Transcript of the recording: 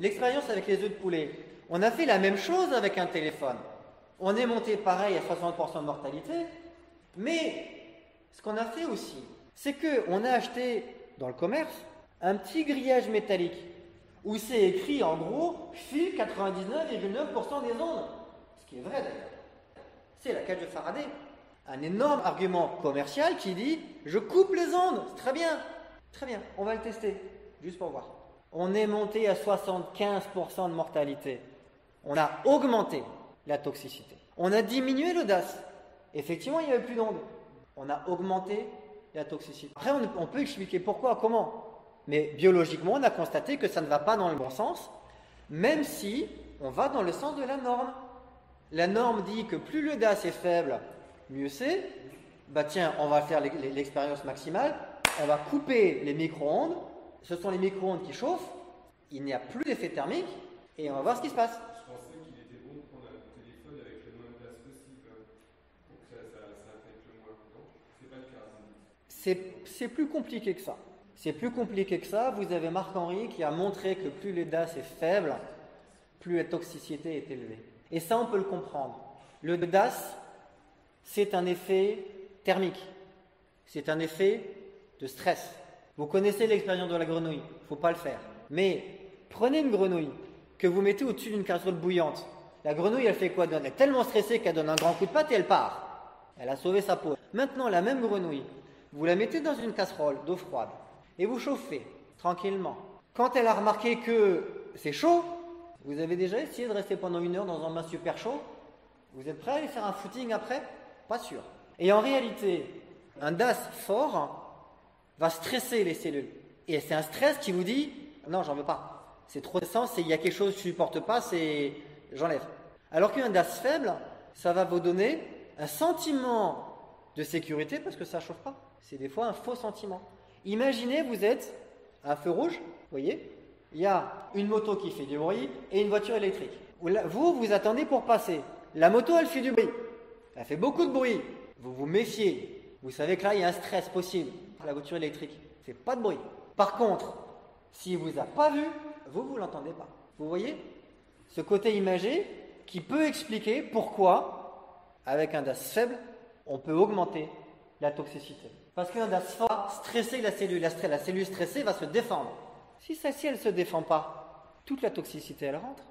l'expérience avec les œufs de poulet. On a fait la même chose avec un téléphone. On est monté pareil à 60% de mortalité, mais ce qu'on a fait aussi, c'est qu'on a acheté dans le commerce un petit grillage métallique où c'est écrit en gros file 99,9% des ondes. Ce qui est vrai d'ailleurs. C'est la cage de Faraday. Un énorme argument commercial qui dit je coupe les ondes, c'est très bien. Très bien, on va le tester, juste pour voir. On est monté à 75% de mortalité. On a augmenté la toxicité. On a diminué l'audace. Effectivement, il n'y avait plus d'ondes. On a augmenté la toxicité. Après, on peut expliquer pourquoi, comment. Mais biologiquement, on a constaté que ça ne va pas dans le bon sens, même si on va dans le sens de la norme. La norme dit que plus l'audace est faible, mieux c'est. Bah tiens, on va faire l'expérience maximale. On va couper les micro-ondes. Ce sont les micro-ondes qui chauffent. Il n'y a plus d'effet thermique. Et on va voir ce qui se passe. Je pensais qu'il était bon de prendre un téléphone avec le moins de place possible pour que ça affecte le moins. Non, c'est pas le cas. C'est plus compliqué que ça. C'est plus compliqué que ça. Vous avez Marc-Henri qui a montré que plus l'audace est faible, plus la toxicité est élevée. Et ça, on peut le comprendre. L'audace, c'est un effet thermique. C'est un effet de stress. Vous connaissez l'expérience de la grenouille. Il ne faut pas le faire. Mais prenez une grenouille que vous mettez au-dessus d'une casserole bouillante. La grenouille, elle fait quoi? Elle est tellement stressée qu'elle donne un grand coup de patte et elle part. Elle a sauvé sa peau. Maintenant, la même grenouille, vous la mettez dans une casserole d'eau froide et vous chauffez tranquillement. Quand elle a remarqué que c'est chaud, vous avez déjà essayé de rester pendant 1 heure dans un bain super chaud? Vous êtes prêt à aller faire un footing après? Pas sûr. Et en réalité, un DAS fort va stresser les cellules. Et c'est un stress qui vous dit « Non, j'en veux pas. C'est trop stressant, il y a quelque chose que je ne supporte pas, j'enlève. » Alors qu'un DAS faible, ça va vous donner un sentiment de sécurité parce que ça ne chauffe pas. C'est des fois un faux sentiment. Imaginez, vous êtes à un feu rouge, vous voyez, il y a une moto qui fait du bruit et une voiture électrique. Vous attendez pour passer. La moto, elle fait du bruit. Elle fait beaucoup de bruit. Vous vous méfiez. Vous savez que là, il y a un stress possible. La voiture électrique ne fait pas de bruit. Par contre, s'il ne vous a pas vu, vous ne l'entendez pas. Vous voyez ce côté imagé qui peut expliquer pourquoi, avec un DAS faible, on peut augmenter la toxicité. Parce qu'un DAS fort va stresser la cellule. La cellule stressée va se défendre. Si celle-ci, elle ne se défend pas, toute la toxicité, elle rentre.